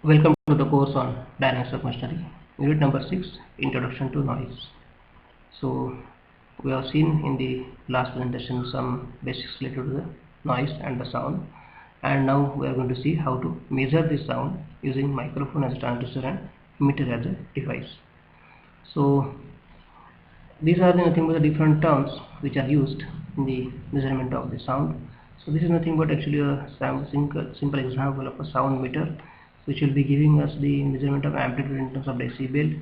Welcome to the course on Dynamics of Machinery, unit number 6, Introduction to Noise. So, we have seen in the last presentation some basics related to the noise and the sound, and now we are going to see how to measure the sound using microphone as a transducer and emitter as a device. So, these are nothing but the different terms which are used in the measurement of the sound. So, this is nothing but actually a simple example of a sound meter, which will be giving us the measurement of amplitude in terms of decibel.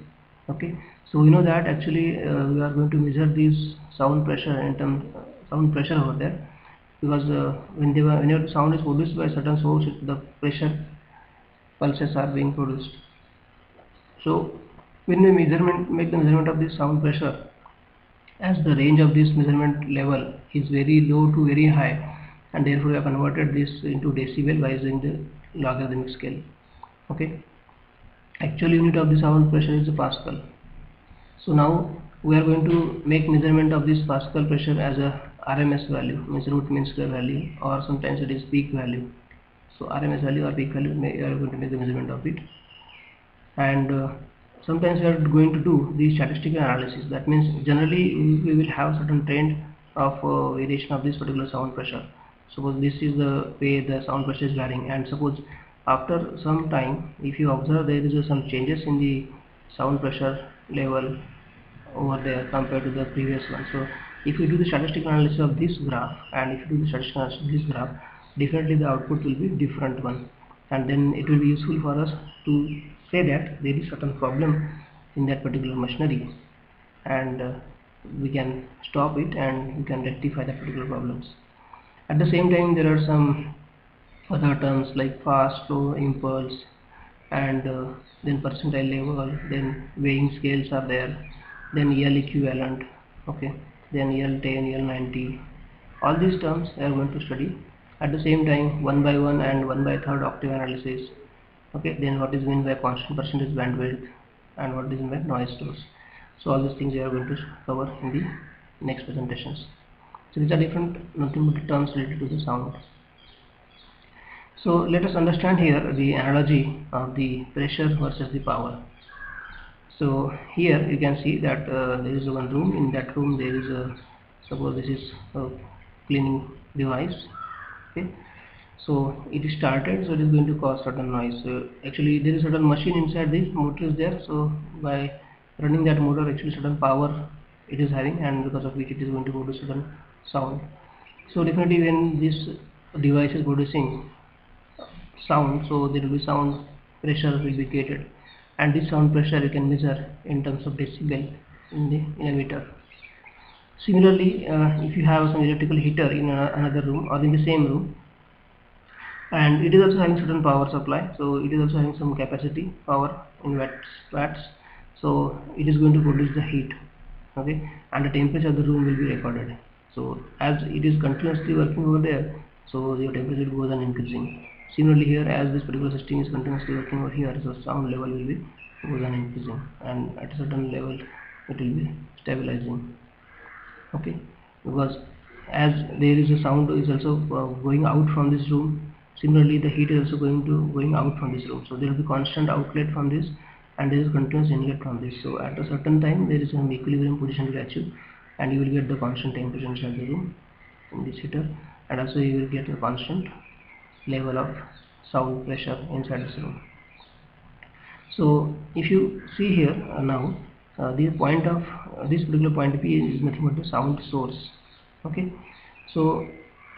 Okay, so we know that actually we are going to measure this sound pressure in terms sound pressure over there, because whenever the sound is produced by a certain source, the pressure pulses are being produced. So when we make the measurement of this sound pressure, as the range of this measurement level is very low to very high, and therefore we have converted this into decibel by using the logarithmic scale. Okay, actual unit of the sound pressure is the Pascal. So now we are going to make measurement of this Pascal pressure as a RMS value, means root mean square value, or sometimes it is peak value. So RMS value or peak value, we are going to make the measurement of it. And sometimes we are going to do the statistical analysis. That means generally we will have certain trend of variation of this particular sound pressure. Suppose this is the way the sound pressure is varying, and suppose after some time, if you observe there is some changes in the sound pressure level over there compared to the previous one. So if you do the statistical analysis of this graph, and if you do the statistical analysis of this graph, definitely the output will be different one, and then it will be useful for us to say that there is certain problem in that particular machinery, and we can stop it and we can rectify the particular problems. At the same time, there are some other terms like fast, slow, impulse, and then percentile level, then weighing scales are there, then EL equivalent, okay, then EL10, EL90. All these terms I am going to study. At the same time, 1 by 1 and 1 by 3rd octave analysis. Okay, then what is meant by constant percentage bandwidth, and what is meant by noise source. So all these things we are going to cover in the next presentations. So these are different nothing but terms related to the sound. So let us understand here the analogy of the pressure versus the power. So here you can see that there is one room. In that room there is a, suppose this is a cleaning device. Okay, so it is started, so it is going to cause certain noise. So actually there is certain machine inside, this motor is there, so by running that motor actually certain power it is having, and because of which it is going to produce certain sound. So definitely when this device is producing sound, so there will be sound pressure will be created, and this sound pressure you can measure in terms of decibel in a meter. Similarly, if you have some electrical heater in another room or in the same room, and it is also having certain power supply, so it is also having some capacity power in watts, so it is going to produce the heat, okay, and the temperature of the room will be recorded. So as it is continuously working over there, so your temperature goes on increasing. Similarly here, as this particular system is continuously working over here, so sound level will be goes on increasing, and at a certain level it will be stabilizing. Okay, because as there is a sound is also going out from this room, similarly the heat is also going out from this room, so there will be constant outlet from this, and there is continuous inlet from this. So at a certain time there is an equilibrium position to achieve, and you will get the constant temperature inside the room in this heater, and also you will get a constant level of sound pressure inside this room. So if you see here now, the point of this particular point P is nothing but the sound source. Okay, so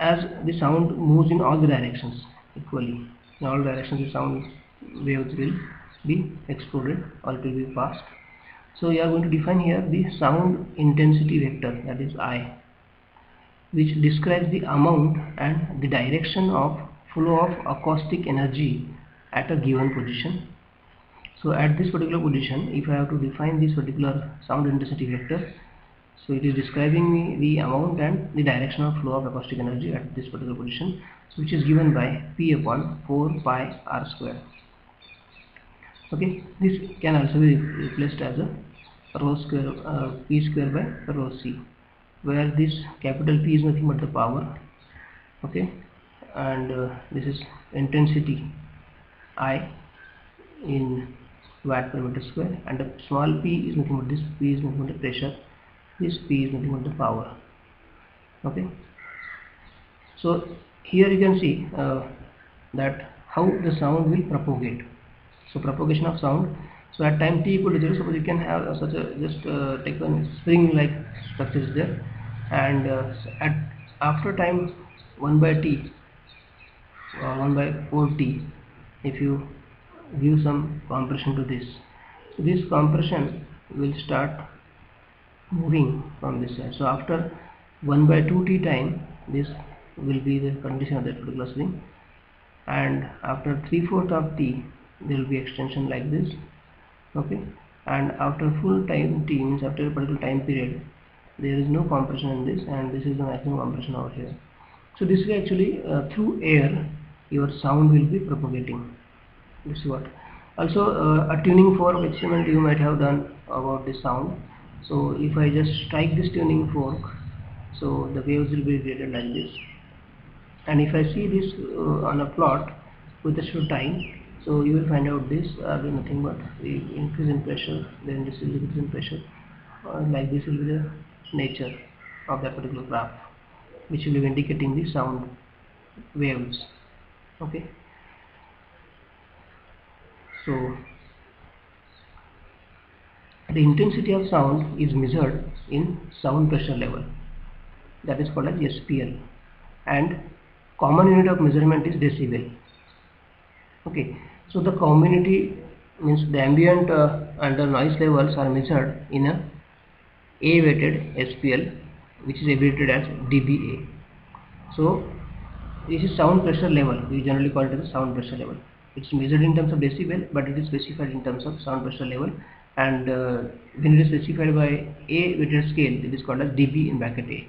as the sound moves in all the directions equally, in all directions the sound waves will be exploded or it will be passed. So we are going to define here the sound intensity vector, that is I, which describes the amount and the direction of flow of acoustic energy at a given position. So at this particular position, if I have to define this particular sound intensity vector, so it is describing me the amount and the direction of flow of acoustic energy at this particular position, which is given by P upon 4 pi r square. Okay, this can also be replaced as a rho square, P square by rho C, where this capital P is nothing but the power, okay, and this is intensity I, in watt per meter square, and the small p is nothing but this p is nothing but the pressure, this p is nothing but the power. Okay, so here you can see that how the sound will propagate. So propagation of sound. So at time t equal to 0, suppose you can have such a just take a spring like structure is there, and at after time 1 by t or 1 by 4t, if you give some compression to this, so this compression will start moving from this side. So after 1 by 2t time, this will be the condition of that particular spring, and after 3/4 of t there will be extension like this. Okay, and after full time t, means after a particular time period, there is no compression in this, and this is the maximum compression over here. So this way actually through air your sound will be propagating. This is what. Also a tuning fork experiment you might have done about the sound. So if I just strike this tuning fork, so the waves will be created like this, and if I see this on a plot with a short time, so you will find out this be nothing but the increase in pressure, then this will decrease in pressure, like this will be the nature of that particular graph, which will be indicating the sound waves. Okay, so the intensity of sound is measured in sound pressure level, that is called as SPL, and common unit of measurement is decibel. Okay, so the community means the ambient and the noise levels are measured in a weighted SPL, which is abbreviated as dBA. So this is sound pressure level. We generally call it as sound pressure level. It's measured in terms of decibel, but it is specified in terms of sound pressure level, and when it is specified by a weighted scale, it is called as dB in bracket A.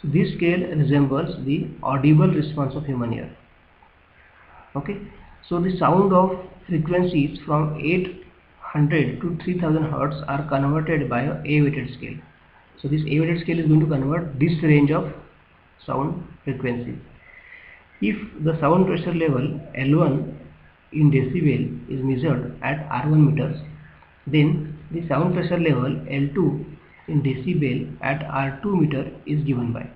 So this scale resembles the audible response of human ear. Okay, so the sound of frequencies from 800 to 3000 Hz are converted by a weighted scale. So this a weighted scale is going to convert this range of sound frequencies. If the sound pressure level L1 in decibel is measured at R1 meters, then the sound pressure level L2 in decibel at R2 meter is given by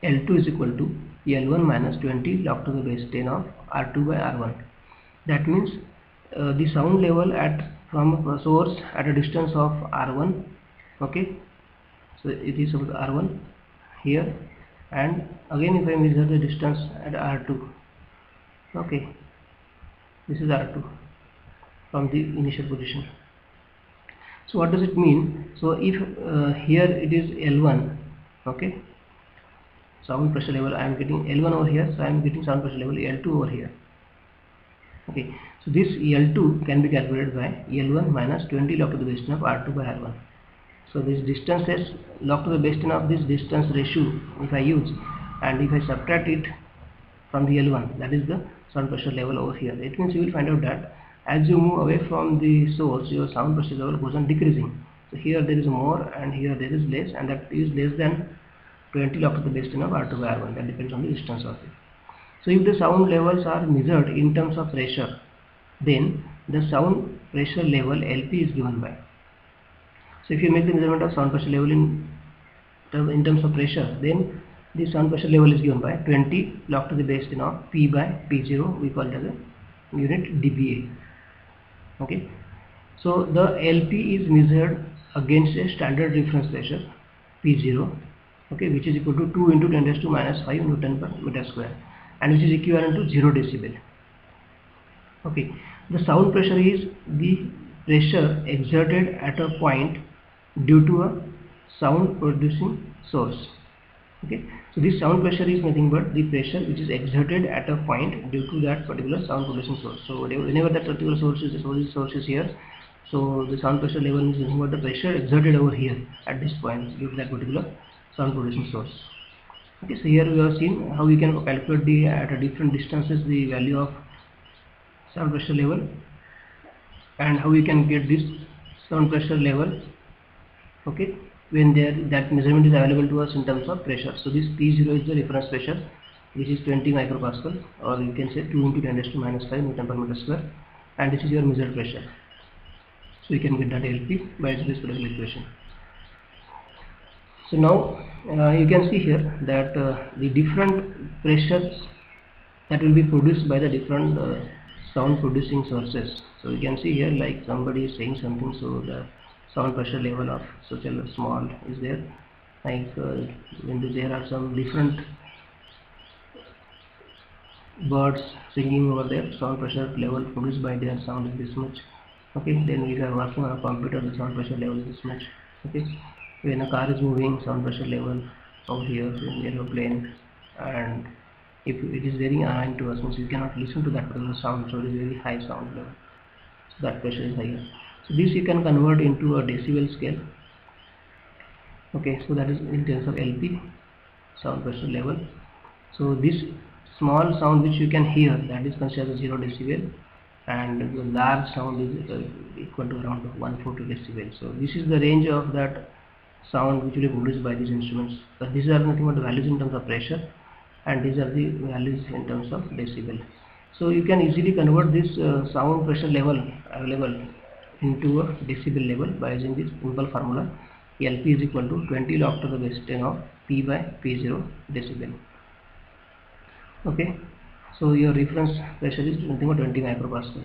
L2 is equal to L1 minus 20 log to the base 10 of R2 by R1. That means the sound level from a source at a distance of R1. Okay, so it is about R1 here, and again if I measure the distance at R2, okay, this is R2 from the initial position. So what does it mean? So if here it is L1, okay, sound pressure level, I am getting L1 over here, so I am getting sound pressure level L2 over here. Okay, so this L2 can be calculated by L1 minus 20 log to the base 10 of R2 by R1. So this distance is log to the base 10 of this distance ratio if I use, and if I subtract it from the L1, that is the sound pressure level over here. It means you will find out that as you move away from the source, your sound pressure level goes on decreasing. So here there is more and here there is less, and that is less than 20 log to the base 10 of R2 by R1. That depends on the distance of it. So if the sound levels are measured in terms of pressure, then the sound pressure level LP is given by. So if you make the measurement of sound pressure level in terms of pressure, then the sound pressure level is given by 20 log to the base 10 of P by P0. We call it as a unit dBA. Okay, so the LP is measured against a standard reference pressure P0, okay, which is equal to 2 into 10 raised to minus 5 Newton per meter square, and which is equivalent to 0 decibel. Okay, the sound pressure is the pressure exerted at a point due to a sound producing source. Okay, so this sound pressure is nothing but the pressure which is exerted at a point due to that particular sound producing source. So whenever that particular source is here, so the sound pressure level is nothing but the pressure exerted over here at this point due to that particular sound producing source. Okay, so here we have seen how we can calculate at a different distances the value of sound pressure level, and how we can get this sound pressure level, okay, when that measurement is available to us in terms of pressure. So this P0 is the reference pressure, which is 20 micropascal, or you can say 2 into 10 raised to minus 5 Newton per meter square, and this is your measured pressure. So you can get that LP by this particular equation. So now you can see here that the different pressures that will be produced by the different sound producing sources. So you can see here, like somebody is saying something, so the sound pressure level of such a small is there, like when there are some different birds singing over there, sound pressure level produced by their sound is this much. Okay, then we are working on a computer, the sound pressure level is this much. Okay, when a car is moving, sound pressure level over here in aeroplane, and if it is very annoying to us, means you cannot listen to that particular sound, so it is very high sound level, so that pressure is higher. So this you can convert into a decibel scale. Okay, so that is in terms of LP, sound pressure level. So this small sound which you can hear, that is considered as 0 decibel, and the large sound is equal to around 140 decibel. So this is the range of that sound which will be produced by these instruments. But these are nothing but the values in terms of pressure, and these are the values in terms of decibel. So you can easily convert this sound pressure level available into a decibel level by using this simple formula. LP is equal to 20 log to the base 10 of P by P0 decibel. Okay, so your reference pressure is nothing but 20 micropascal.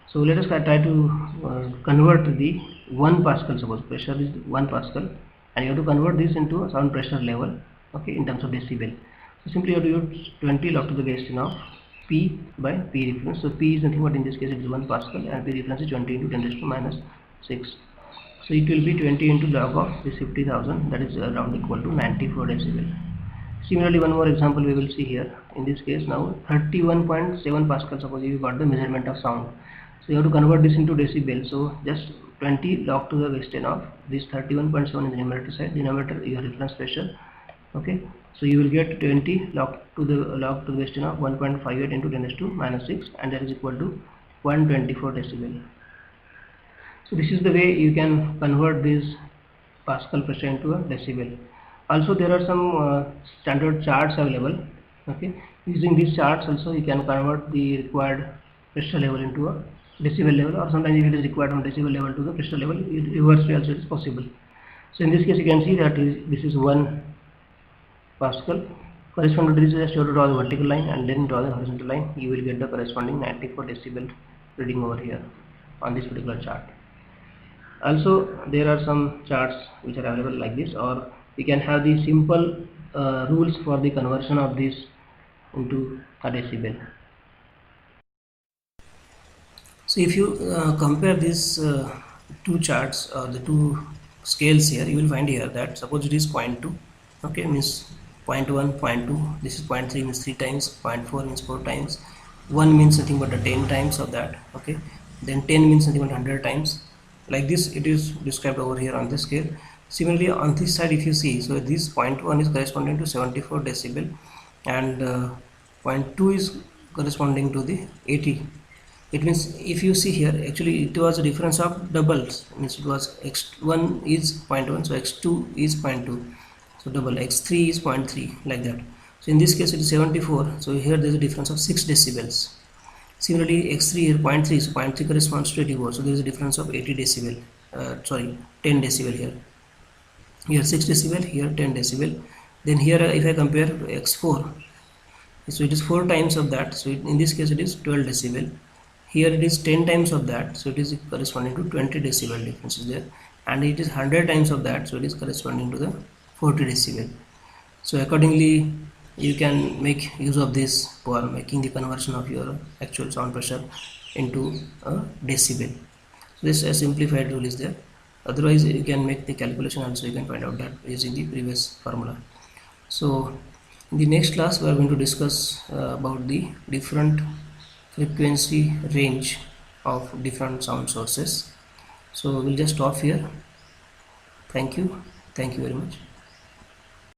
So let us try to convert the 1 pascal. Suppose pressure is 1 pascal, and you have to convert this into a sound pressure level, okay, in terms of decibel. So simply you have to use 20 log to the base 10 of P by P reference. So P is nothing but in this case it is 1 pascal, and P reference is 20 into 10 raised to minus 6. So it will be 20 into log of this 50,000, that is around equal to 94 decibel. Similarly, one more example we will see here. In this case now 31.7 pascal, suppose you got the measurement of sound. So you have to convert this into decibel. So just 20 log to the base 10 of this 31.7 in the numerator side, denominator your reference pressure. Okay, so you will get 20 log to the base 10 of 1.58 into 10 raised to minus 6, and that is equal to 124 decibel. So this is the way you can convert this pascal pressure into a decibel. Also there are some standard charts available. Okay, using these charts also you can convert the required pressure level into a decibel level, or sometimes if it is required from decibel level to the pressure level, reverse way also is possible. So in this case you can see that this is 1 pascal. Corresponding to this, just you have to draw the vertical line and then draw the horizontal line. You will get the corresponding 94 decibel reading over here on this particular chart. Also there are some charts which are available like this, or we can have the simple rules for the conversion of this into a decibel. So if you compare these two charts or the two scales here, you will find here that suppose it is 0.2, okay, means 0.1, 0.2, this is 0.3 means 3 times, 0.4 means 4 times, 1 means nothing but 10 times of that, okay, then 10 means nothing but 100 times. Like this it is described over here on this scale. Similarly on this side if you see, so this 0.1 is corresponding to 74 decibel, and 0.2 is corresponding to the 80. It means if you see here, actually it was a difference of doubles, means it was x1 is 0.1, so x2 is 0.2, so double, x3 is 0.3, like that. So in this case it is 74, so here there is a difference of 6 decibels. Similarly x3 here 0.3, so 0.3 corresponds to 84, so there is a difference of 80 decibel, 10 decibel here. Here 6 decibel, here 10 decibel. Then here if I compare to x4, so it is 4 times of that, so in this case it is 12 decibel. Here it is 10 times of that, so it is corresponding to 20 decibel difference is there, and it is 100 times of that, so it is corresponding to the 40 decibel. So accordingly you can make use of this for making the conversion of your actual sound pressure into a decibel. So this a simplified rule is there. Otherwise you can make the calculation also, you can find out that using the previous formula. So in the next class we are going to discuss about the different frequency range of different sound sources. So we'll just stop here. Thank you very much.